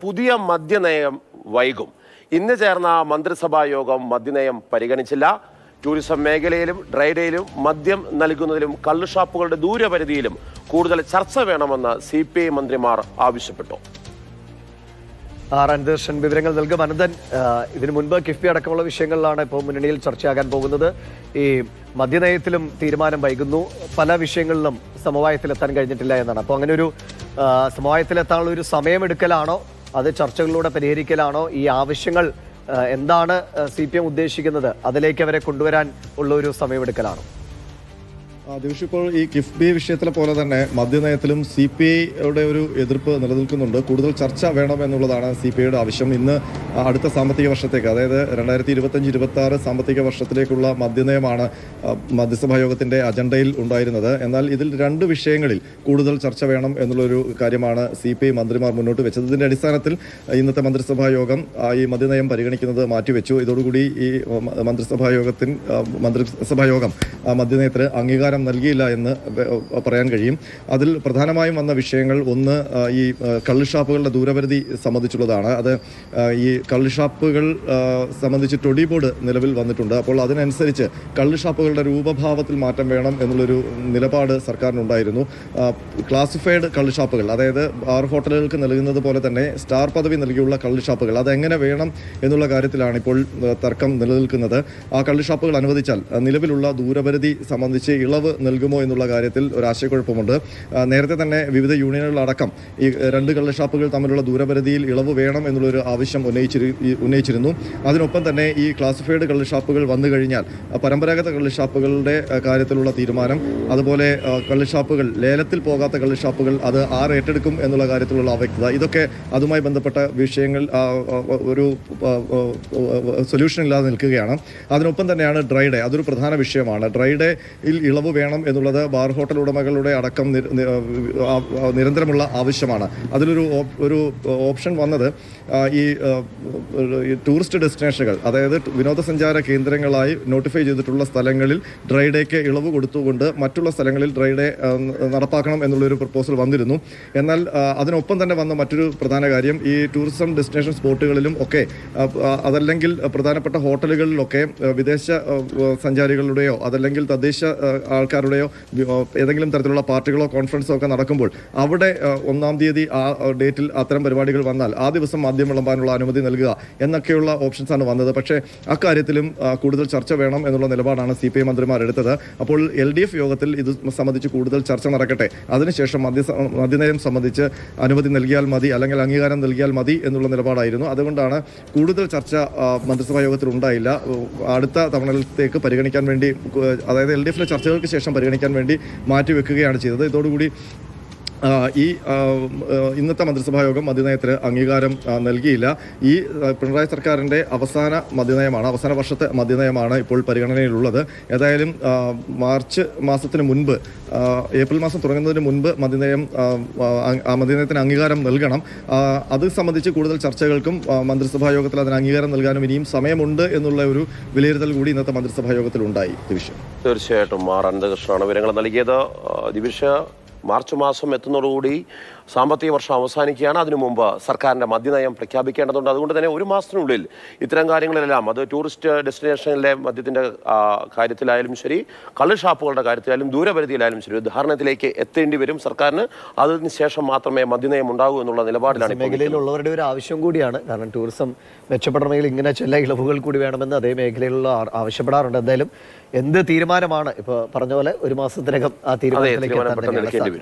പുതിയ മദ്യനയം വൈകും. ഇന്ന് ചേർന്ന മന്ത്രിസഭാ യോഗം മദ്യനയം പരിഗണിച്ചില്ല. ടൂറിസം മേഖലയിലും ഡ്രൈഡേയിലും മദ്യം നൽകുന്നതിലും കള്ളുഷാപ്പുകളുടെ ദൂരപരിധിയിലും കൂടുതൽ ചർച്ച വേണമെന്ന് CPI മന്ത്രിമാർ ആവശ്യപ്പെട്ടു. അനന്തകൃഷ്ണൻ വിവരങ്ങൾ നൽകും. അനന്തൻ, ഇതിനു മുൻപ് കിഫ്ബി അടക്കമുള്ള വിഷയങ്ങളിലാണ് ഇപ്പോൾ മുന്നണിയിൽ ചർച്ചയാകാൻ പോകുന്നത്. ഈ മദ്യനയത്തിലും തീരുമാനം വൈകുന്നു, പല വിഷയങ്ങളിലും സമവായത്തിലെത്താൻ കഴിഞ്ഞിട്ടില്ല എന്നാണ്. അപ്പോൾ അങ്ങനെ ഒരു സമവായത്തിലെത്താനുള്ള ഒരു സമയമെടുക്കലാണോ, അത് ചർച്ചകളിലൂടെ പരിഹരിക്കലാണോ, ഈ ആവശ്യങ്ങൾ എന്താണ് CPM ഉദ്ദേശിക്കുന്നത് അതിലേക്ക് അവരെ കൊണ്ടുവരാൻ ഉള്ള ഒരു സമയമെടുക്കലാണോ? ദിവസം ഇപ്പോൾ ഈ കിഫ്ബി വിഷയത്തിലെ പോലെ തന്നെ മദ്യനയത്തിലും CPIയുടെ ഒരു എതിർപ്പ് നിലനിൽക്കുന്നുണ്ട്. കൂടുതൽ ചർച്ച വേണം എന്നുള്ളതാണ് CPIയുടെ ആവശ്യം. ഇന്ന് അടുത്ത സാമ്പത്തിക വർഷത്തേക്ക്, അതായത് 2025-26 സാമ്പത്തിക വർഷത്തിലേക്കുള്ള മദ്യനയമാണ് മന്ത്രിസഭാ യോഗത്തിന്റെ അജണ്ടയിൽ ഉണ്ടായിരുന്നത്. എന്നാൽ ഇതിൽ രണ്ട് വിഷയങ്ങളിൽ കൂടുതൽ ചർച്ച വേണം എന്നുള്ളൊരു കാര്യമാണ് CPI മന്ത്രിമാർ മുന്നോട്ട് വെച്ചത്. ഇതിന്റെ അടിസ്ഥാനത്തിൽ ഇന്നത്തെ മന്ത്രിസഭാ യോഗം ഈ മദ്യനയം പരിഗണിക്കുന്നത് മാറ്റിവെച്ചു. ഇതോടുകൂടി ഈ മന്ത്രിസഭാ യോഗം മദ്യനയത്തിന് അംഗീകാരം നൽകിയില്ല എന്ന് പറയാൻ കഴിയും. അതിൽ പ്രധാനമായും വന്ന വിഷയങ്ങൾ, ഒന്ന് ഈ കള്ളുഷാപ്പുകളുടെ ദൂരപരിധി സംബന്ധിച്ചുള്ളതാണ്. അത് ഈ കള്ളുഷാപ്പുകൾ സംബന്ധിച്ച് ടൊഡി ബോർഡ് നിലവിൽ വന്നിട്ടുണ്ട്. അപ്പോൾ അതിനനുസരിച്ച് കള്ളുഷാപ്പുകളുടെ രൂപഭാവത്തിൽ മാറ്റം വേണം എന്നുള്ളൊരു നിലപാട് സർക്കാരിനുണ്ടായിരുന്നു. ക്ലാസിഫൈഡ് കള്ളുഷാപ്പുകൾ, അതായത് ബാർ ഹോട്ടലുകൾക്ക് നൽകുന്നത് പോലെ തന്നെ സ്റ്റാർ പദവി നൽകിയുള്ള കള്ളുഷാപ്പുകൾ, അതെങ്ങനെ വേണം എന്നുള്ള കാര്യത്തിലാണ് ഇപ്പോൾ തർക്കം നിലനിൽക്കുന്നത്. ആ കള്ളുഷാപ്പുകൾ അനുവദിച്ചാൽ നിലവിലുള്ള ദൂരപരിധി സംബന്ധിച്ച് ഇളവ് നൽകുമോ എന്നുള്ള കാര്യത്തിൽ ഒരു ആശയക്കുഴപ്പമുണ്ട്. നേരത്തെ തന്നെ വിവിധ യൂണിയനുകളടക്കം ഈ രണ്ട് കള്ളുഷാപ്പുകൾ തമ്മിലുള്ള ദൂരപരിധിയിൽ ഇളവ് വേണം എന്നുള്ളൊരു ആവശ്യം ഉന്നയിച്ചിരുന്നു. അതിനൊപ്പം തന്നെ ഈ ക്ലാസിഫൈഡ് കള്ളുഷാപ്പുകൾ വന്നു കഴിഞ്ഞാൽ പരമ്പരാഗത കള്ളുഷാപ്പുകളുടെ കാര്യത്തിലുള്ള തീരുമാനം, അതുപോലെ കള്ളുഷാപ്പുകൾ, ലേലത്തിൽ പോകാത്ത കള്ളുഷാപ്പുകൾ, അത് ആർ ഏറ്റെടുക്കും എന്നുള്ള കാര്യത്തിലുള്ള അവ്യക്തത, ഇതൊക്കെ അതുമായി ബന്ധപ്പെട്ട വിഷയങ്ങൾ ഒരു സൊല്യൂഷൻ ഇല്ലാതെ നിൽക്കുകയാണ്. അതിനൊപ്പം തന്നെയാണ് ഡ്രൈഡേ, അതൊരു പ്രധാന വിഷയമാണ്. ഡ്രൈഡേയിൽ ഇളവ് വേണം എന്നുള്ളത് ബാർ ഹോട്ടൽ ഉടമകളുടെ അടക്കം നിരന്തരമുള്ള ആവശ്യമാണ്. അതിലൊരു ഓപ്ഷൻ വന്നത് ഈ ടൂറിസ്റ്റ് ഡെസ്റ്റിനേഷനുകൾ, അതായത് വിനോദസഞ്ചാര കേന്ദ്രങ്ങളായി നോട്ടിഫൈ ചെയ്തിട്ടുള്ള സ്ഥലങ്ങളിൽ ഡ്രൈഡേക്ക് ഇളവ് കൊടുത്തുകൊണ്ട് മറ്റുള്ള സ്ഥലങ്ങളിൽ ഡ്രൈഡേ നടപ്പാക്കണം എന്നുള്ളൊരു പ്രപ്പോസൽ വന്നിരുന്നു. എന്നാൽ അതിനൊപ്പം തന്നെ വന്ന മറ്റൊരു പ്രധാന കാര്യം, ഈ ടൂറിസം ഡെസ്റ്റിനേഷൻ സ്പോട്ടുകളിലും ഒക്കെ, അതല്ലെങ്കിൽ പ്രധാനപ്പെട്ട ഹോട്ടലുകളിലൊക്കെ വിദേശ സഞ്ചാരികളുടെയോ അതല്ലെങ്കിൽ തദ്ദേശ ആൾക്കാരുടെയോ ഏതെങ്കിലും തരത്തിലുള്ള പാർട്ടികളോ കോൺഫറൻസോ ഒക്കെ നടക്കുമ്പോൾ അവിടെ 1-ാം തീയതി ആ ഡേറ്റിൽ അത്തരം പരിപാടികൾ വന്നാൽ ആ ദിവസം മദ്യം വിളമ്പാനുള്ള അനുമതി നൽകുക എന്നൊക്കെയുള്ള ഓപ്ഷൻസാണ് വന്നത്. പക്ഷേ അക്കാര്യത്തിലും കൂടുതൽ ചർച്ച വേണം എന്നുള്ള നിലപാടാണ് CPI മന്ത്രിമാർ എടുത്തത്. അപ്പോൾ LDF യോഗത്തിൽ ഇത് സംബന്ധിച്ച് കൂടുതൽ ചർച്ച നടക്കട്ടെ, അതിനുശേഷം മദ്യനയം സംബന്ധിച്ച് അനുമതി നൽകിയാൽ മതി, അല്ലെങ്കിൽ അംഗീകാരം നൽകിയാൽ മതി എന്നുള്ള നിലപാടായിരുന്നു. അതുകൊണ്ടാണ് കൂടുതൽ ചർച്ച മന്ത്രിസഭാ യോഗത്തിൽ ഉണ്ടായില്ല. അടുത്ത തവണത്തേക്ക് പരിഗണിക്കാൻ വേണ്ടി, അതായത് LDFലെ ചർച്ചകൾക്ക് ശേഷം പരിഗണിക്കാൻ വേണ്ടി മാറ്റിവെക്കുകയാണ് ചെയ്തത്. ഇതോടുകൂടി ഈ ഇന്നത്തെ മന്ത്രിസഭാ യോഗം മദ്യനയത്തിന് അംഗീകാരം നൽകിയില്ല. ഈ പിണറായി സർക്കാരിൻ്റെ അവസാന വർഷത്തെ മദ്യനയമാണ് ഇപ്പോൾ പരിഗണനയിലുള്ളത്. ഏതായാലും മാർച്ച് മാസത്തിന് മുൻപ്, ഏപ്രിൽ മാസം തുടങ്ങുന്നതിന് മുൻപ് മദ്യനയത്തിന് അംഗീകാരം നൽകണം. അത് സംബന്ധിച്ച് കൂടുതൽ ചർച്ചകൾക്കും മന്ത്രിസഭാ യോഗത്തിൽ അതിന് അംഗീകാരം നൽകാനും ഇനിയും സമയമുണ്ട് എന്നുള്ള ഒരു വിലയിരുത്തൽ കൂടി ഇന്നത്തെ മന്ത്രിസഭാ യോഗത്തിൽ ഉണ്ടായി. തീർച്ചയായിട്ടും അനന്തകൃഷ്ണനാണ് വിവരങ്ങൾ നൽകിയത്. ദിവിഷ, മാർച്ച് മാസം എത്തുന്നതോടുകൂടി സാമ്പത്തിക വർഷം അവസാനിക്കുകയാണ്. അതിനു മുമ്പ് സർക്കാരിൻ്റെ മദ്യനയം പ്രഖ്യാപിക്കേണ്ടതുണ്ട്. അതുകൊണ്ട് തന്നെ ഒരു മാസത്തിനുള്ളിൽ ഇത്തരം കാര്യങ്ങളെല്ലാം, അത് ടൂറിസ്റ്റ് ഡെസ്റ്റിനേഷനിലെ മദ്യത്തിൻ്റെ കാര്യത്തിലായാലും ശരി, കള്ളുഷാപ്പുകളുടെ കാര്യത്തിലായാലും ദൂരപരിധിയിലായാലും ശരി, ധാരണത്തിലേക്ക് എത്തേണ്ടി വരും സർക്കാരിന്. അതിന് ശേഷം മാത്രമേ മദ്യനയം ഉണ്ടാകൂ എന്നുള്ള നിലപാടിലാണ് മേഖലയിലുള്ളവരുടെ ഒരു ആവശ്യം കൂടിയാണ്. കാരണം ടൂറിസം മെച്ചപ്പെടണമെങ്കിൽ ഇങ്ങനെ ചില ഇളവുകൾ കൂടി വേണമെന്ന് അതേ മേഖലയിലുള്ള ആവശ്യപ്പെടാറുണ്ട്. എന്തായാലും എന്ത് തീരുമാനമാണ് ഇപ്പോൾ പറഞ്ഞ പോലെ ഒരു മാസത്തിനകം ആ തീരുമാനത്തിലേക്ക് എത്താൻ